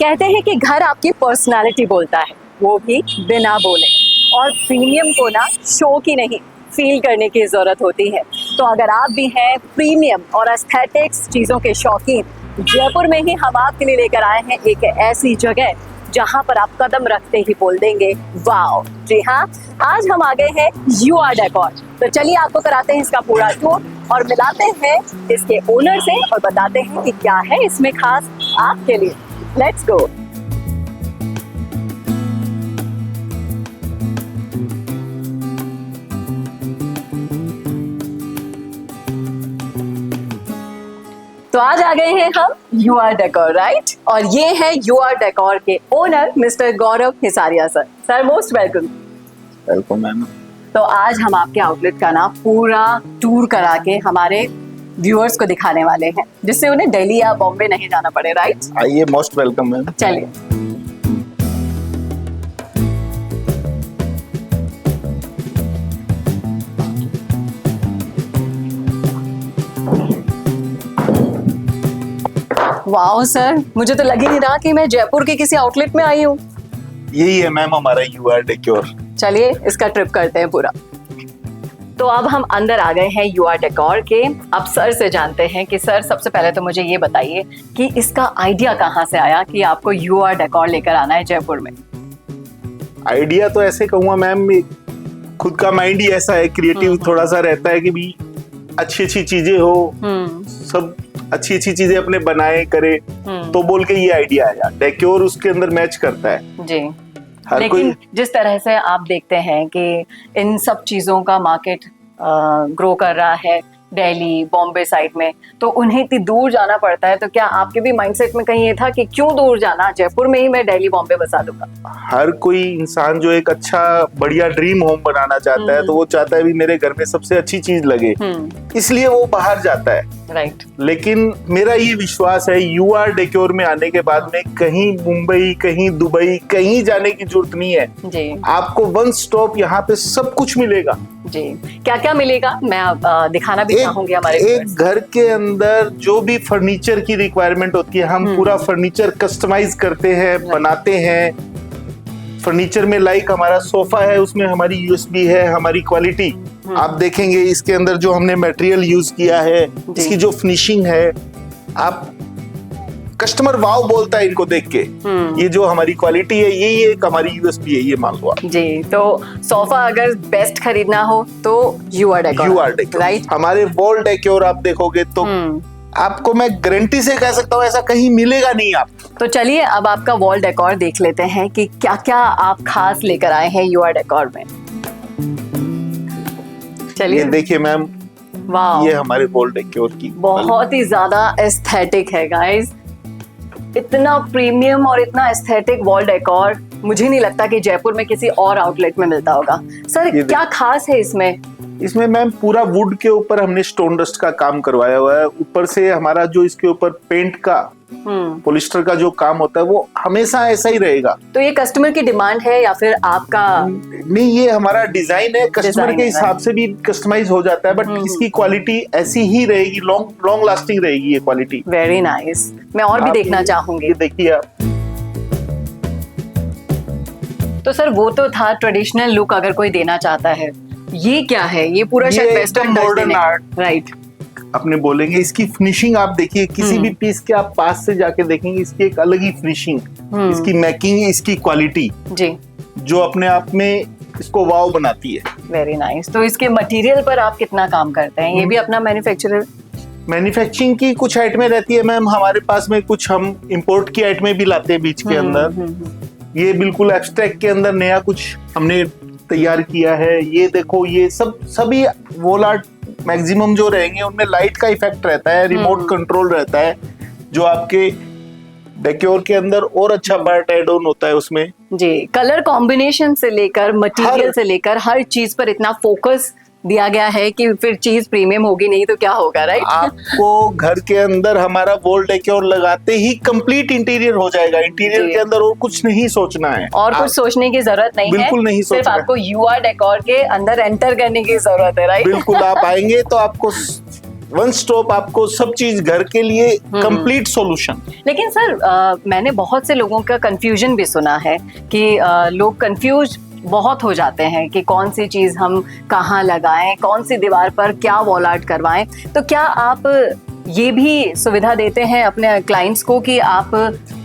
कहते हैं कि घर आपकी पर्सनालिटी बोलता है, वो भी बिना बोले। और प्रीमियम को ना शो की नहीं, फील करने की ज़रूरत होती है। तो अगर आप भी हैं प्रीमियम और एस्थेटिक्स चीज़ों के शौकीन, जयपुर में ही हम आपके लिए लेकर आए हैं एक ऐसी जगह जहां पर आप कदम रखते ही बोल देंगे वाओ। जी हाँ, आज हम आ गए हैं UR डेकोर। तो चलिए आपको कराते हैं इसका पूरा टूर और मिलाते हैं इसके ओनर से और बताते हैं कि क्या है इसमें खास आपके लिए। Let's go. तो आज आ गए हैं हम UR डेकोर, राइट? और ये है UR डेकोर के owner mister Gaurav Hisaria sir. Sir most welcome. Welcome ma'am. तो आज हम आपके आउटलेट का ना पूरा टूर करा के हमारे व्यूअर्स को दिखाने वाले हैं, जिससे उन्हें दिल्ली या बॉम्बे नहीं जाना पड़े, राइट? आइए, मोस्ट वेलकम मैम। चलिए। वाओ सर, मुझे तो लग ही नहीं रहा कि मैं जयपुर के किसी आउटलेट में आई हूँ। यही है मैम हमारा UR डेकोर। चलिए इसका ट्रिप करते हैं पूरा। तो अब हम अंदर आ गए हैं UR डेकोर के। अब सर से जानते हैं कि सर सबसे पहले तो मुझे ये बताइए कि इसका आइडिया कहाँ से आया कि आपको UR डेकोर लेकर आना है जयपुर में? आइडिया तो ऐसे कहूँगा मैम, खुद का माइंड ही ऐसा है, क्रिएटिव थोड़ा सा रहता है कि भी अच्छी अच्छी चीजें हो, सब अच्छी अच्छी चीजें अपने बनाए करे, तो बोल के ये आइडिया आया। डेकोर उसके अंदर मैच करता है जी। हर लेकिन कोई। जिस तरह से आप देखते हैं कि इन सब चीजों का मार्केट ग्रो कर रहा है दिल्ली बॉम्बे साइड में, तो उन्हें इतनी दूर जाना पड़ता है, तो क्या आपके भी माइंडसेट में कहीं ये था कि क्यों दूर जाना, जयपुर में ही मैं दिल्ली बॉम्बे बसा दूंगा? हर कोई इंसान जो एक अच्छा बढ़िया ड्रीम होम बनाना चाहता है, तो वो चाहता है भी मेरे घर में सबसे अच्छी चीज लगे, इसलिए वो बाहर जाता है, राइट? लेकिन मेरा ये विश्वास है UR डेकोर में आने के बाद में कहीं मुंबई, कहीं दुबई, कहीं जाने की जरूरत नहीं है जी। आपको वन स्टॉप यहाँ पे सब कुछ मिलेगा जी। क्या क्या मिलेगा मैं दिखाना भी चाहूंगी हमारे एक घर के अंदर जो भी फर्नीचर की रिक्वायरमेंट होती है, हम पूरा फर्नीचर कस्टमाइज करते हैं, बनाते हैं। फर्नीचर में लाइक हमारा सोफा है, उसमें हमारी USB है, हमारी क्वालिटी आप देखेंगे। इसके अंदर जो हमने मटेरियल यूज किया है, इसकी जो फिनिशिंग है, आप कस्टमर वाव बोलता है इनको देख के। ये जो हमारी क्वालिटी है, यही एक हमारी USP है, ये मान लो आप। जी। तो सोफा अगर बेस्ट खरीदना हो तो UR डेकोर, राइट? हमारे वॉल डेकोर आप देखोगे तो आपको मैं गारंटी से कह सकता हूँ ऐसा कहीं मिलेगा नहीं आप। तो चलिए अब आपका वॉल डेकोर देख लेते हैं कि क्या क्या आप खास लेकर आए हैं UR डेकोर में। चलिए। ये देखिए मैम, वाह, ये हमारे वॉल डेकोर की बहुत ही ज्यादा एस्थेटिक है गाइस। इतना प्रीमियम और इतना एस्थेटिक वॉल डेकोर मुझे नहीं लगता कि जयपुर में किसी और आउटलेट में मिलता होगा। सर क्या खास है इसमें? इसमें मैम पूरा वुड के ऊपर हमने स्टोन डस्ट का काम करवाया हुआ है। ऊपर से हमारा जो इसके ऊपर पेंट का पॉलिस्टर का जो काम होता है वो हमेशा ऐसा ही रहेगा। तो ये कस्टमर की डिमांड है या फिर आपका? नहीं, ये हमारा डिजाइन है, कस्टमर के हिसाब से भी कस्टमाइज हो जाता है, बट इसकी क्वालिटी ऐसी ही रहेगी, लॉन्ग लास्टिंग रहेगी ये क्वालिटी। Very nice. मैं और भी देखना चाहूंगी। देखिए आप। तो सर वो तो था ट्रेडिशनल लुक अगर कोई देना चाहता है, ये क्या है? ये पूरा शायद वेस्टर्न मॉडर्न आर्ट, राइट? अपने बोलेंगे इसकी फिनिशिंग आप देखिए, किसी भी पीस के आप पास से जाके देखेंगे इसकी एक अलग ही फिनिशिंग, इसकी मेकिंग, इसकी क्वालिटी जी, जो अपने आप में इसको वाव बनाती है। Very nice. तो इसके मटेरियल पर आप कितना काम करते हैं? ये भी अपना मैन्युफैक्चरिंग की कुछ आइटमें रहती है मैम हमारे पास में, कुछ हम इंपोर्ट की आइटमें भी लाते हैं बीच के अंदर। ये बिल्कुल एब्स्ट्रैक्ट के अंदर नया कुछ हमने तैयार किया है। ये देखो, ये सभी वॉल आर्ट मैक्सिमम जो रहेंगे उनमें लाइट का इफेक्ट रहता है, रिमोट कंट्रोल रहता है, जो आपके डेकोर के अंदर और अच्छा पार्ट ऐड ऑन होता है उसमें। जी। कलर कॉम्बिनेशन से लेकर मटेरियल से लेकर हर चीज पर इतना फोकस दिया गया है कि फिर चीज प्रीमियम होगी नहीं तो क्या होगा, राइट? आपको घर के अंदर हमारा वॉल डेकोर लगाते ही कंप्लीट इंटीरियर हो जाएगा। इंटीरियर के अंदर और कुछ नहीं सोचना है, और कुछ सोचने की जरूरत नहीं है, बिल्कुल नहीं सोचना। सिर्फ आपको UR डेकोर के अंदर एंटर करने की जरूरत है, राइट? बिल्कुल। आप आएंगे तो आपको वन स्टॉप, आपको सब चीज घर के लिए कंप्लीट सॉल्यूशन। लेकिन सर मैंने बहुत से लोगों का कंफ्यूजन भी सुना है कि लोग कंफ्यूज बहुत हो जाते हैं कि कौन सी चीज हम कहाँ लगाएं, कौन सी दीवार पर क्या वॉल आर्ट करवाएं। तो क्या आप ये भी सुविधा देते हैं अपने क्लाइंट्स को कि आप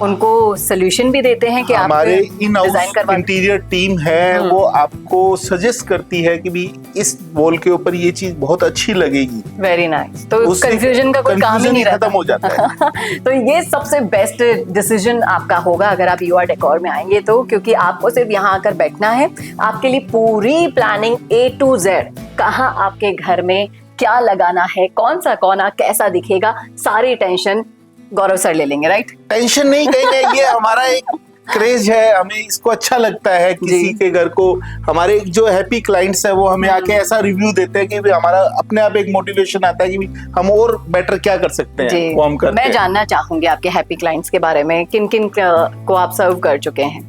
उनको सोल्यूशन भी देते हैं कि हमारे इन डिजाइन करवा इंटीरियर टीम है वो आपको सजेस्ट करती है कि भी इस वॉल के ऊपर ये चीज बहुत अच्छी लगेगी। Very nice. तो कंफ्यूजन का कोई काम ही नहीं खत्म हो जाता है। तो ये सबसे बेस्ट डिसीजन आपका होगा अगर आप यूआर डेकोर में आएंगे तो, क्योंकि आपको सिर्फ यहाँ आकर बैठना है, आपके लिए पूरी प्लानिंग A to Z, कहाँ आपके घर में क्या लगाना है, कौन सा कोना कैसा दिखेगा, सारी टेंशन गौरव सर ले लेंगे। राइट? टेंशन नहीं कहेंगे, ये हमारा एक क्रेज है, हमें इसको अच्छा लगता है किसी के घर को। हमारे जो हैप्पी क्लाइंट्स है वो हमें आके ऐसा रिव्यू देते हैं कि भी हमारा अपने आप एक मोटिवेशन आता है कि हम और बेटर क्या कर सकते हैं, वो हम करते हैं। मैं जानना चाहूंगी आपके हैप्पी क्लाइंट्स के बारे में, किन किन को आप सर्व कर चुके हैं?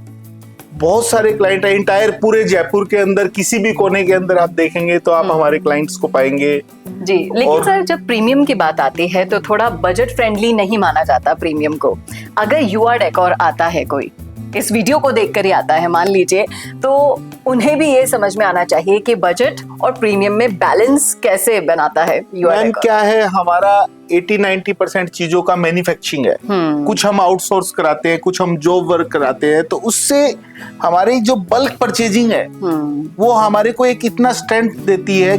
बहुत सारे क्लाइंट है, इंटायर पूरे जयपुर के अंदर किसी भी कोने के अंदर आप देखेंगे तो आप हमारे क्लाइंट्स को पाएंगे जी। लेकिन सर जब प्रीमियम की बात आती है तो थोड़ा बजट फ्रेंडली नहीं माना जाता प्रीमियम को। अगर यूआर डेकोर आता है, कोई इस वीडियो को देखकर ही आता है मान लीजिए, तो उन्हें भी ये समझ में आना चाहिए कि बजट और प्रीमियम में बैलेंस कैसे बनाता है यूआर डेकोर। क्या है, हमारा 80-90% चीजों का मैन्युफैक्चरिंग है। कुछ हम आउटसोर्स कराते हैं, कुछ हम जॉब वर्क कराते हैं, तो उससे हमारी जो बल्क परचेजिंग है वो हमारे को एक इतना स्ट्रेंथ देती है।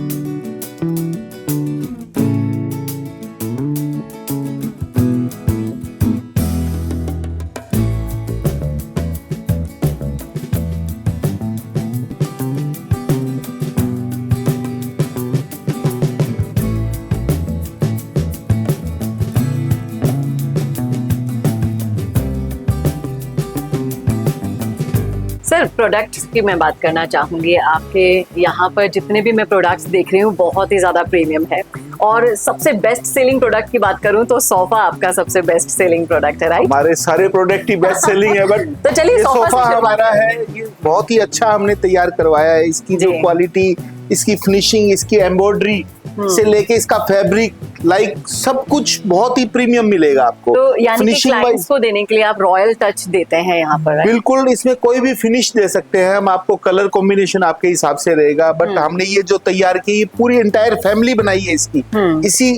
सर प्रोडक्ट्स की मैं बात करना चाहूंगी। आपके यहाँ पर जितने भी मैं प्रोडक्ट्स देख रही हूँ बहुत ही ज्यादा प्रीमियम है, और सबसे बेस्ट सेलिंग प्रोडक्ट की बात करूँ तो सोफा आपका सबसे बेस्ट सेलिंग प्रोडक्ट है। राइट? हमारे सारे प्रोडक्ट ही बेस्ट सेलिंग है, बट तो चलिए सोफा हमारा है, ये बहुत ही अच्छा हमने तैयार करवाया है। इसकी जो क्वालिटी, इसकी फिनिशिंग, इसकी एम्ब्रॉयडरी से लेके इसका फैब्रिक, लाइक सब कुछ बहुत ही प्रीमियम मिलेगा आपको। तो यानी कि क्लाइंट्स को देने के लिए आप रॉयल टच देते हैं यहाँ पर? बिल्कुल, इसमें कोई भी फिनिश दे सकते हैं हम आपको, कलर कॉम्बिनेशन आपके हिसाब से रहेगा। बट हमने ये जो तैयार की, ये पूरी एंटायर फैमिली बनाई है इसकी।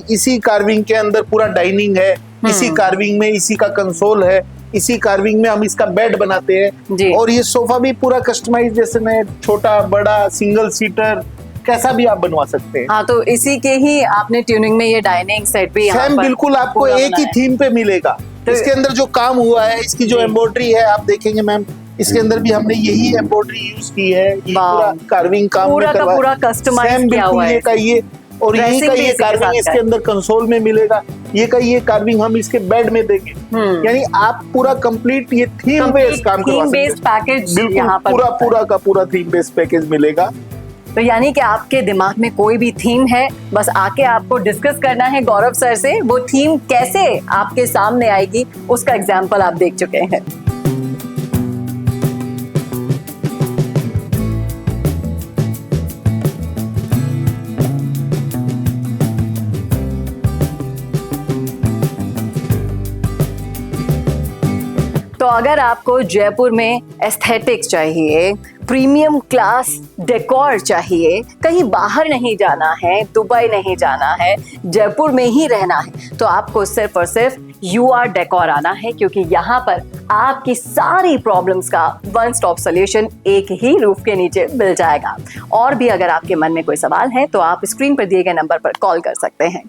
इसी कार्विंग के अंदर पूरा डाइनिंग है, इसी कार्विंग में इसी का कंसोल है, इसी कार्विंग में हम इसका बेड बनाते हैं। और ये सोफा भी पूरा कस्टमाइज, जैसे मैं छोटा बड़ा सिंगल सीटर कैसा भी आप बनवा सकते हैं। हाँ, तो इसी के ही आपने ट्यूनिंग में ये डाइनिंग सेट भी सेम बिल्कुल आपको एक ही थीम पे मिलेगा। तो इसके अंदर जो काम हुआ है, इसकी जो एम्ब्रॉयडरी है आप देखेंगे मैम, इसके अंदर भी हमने यही एम्ब्रॉयडरी यूज की है। ये पूरा कार्विंग काम पूरा का पूरा कस्टमाइज किया हुआ है। ये और यही का ये कार्विंग इसके अंदर कंसोल में मिलेगा। ये का ये कार्विंग हम इसके बेड में देंगे। यानी आप पूरा कंप्लीट ये थीम बेस्ड काम करवा सकते हैं। थीम बेस्ड पैकेज यहाँ पर पूरा का पूरा थीम बेस्ड पैकेज मिलेगा। तो यानी कि आपके दिमाग में कोई भी थीम है, बस आके आपको डिस्कस करना है गौरव सर से, वो थीम कैसे आपके सामने आएगी उसका एग्जाम्पल आप देख चुके हैं। तो अगर आपको जयपुर में एस्थेटिक्स चाहिए, प्रीमियम क्लास डेकोर चाहिए, कहीं बाहर नहीं जाना है, दुबई नहीं जाना है, जयपुर में ही रहना है, तो आपको सिर्फ और सिर्फ यूआर डेकोर आना है, क्योंकि यहाँ पर आपकी सारी प्रॉब्लम्स का वन स्टॉप सॉल्यूशन एक ही रूफ के नीचे मिल जाएगा। और भी अगर आपके मन में कोई सवाल है तो आप स्क्रीन पर दिए गए नंबर पर कॉल कर सकते हैं।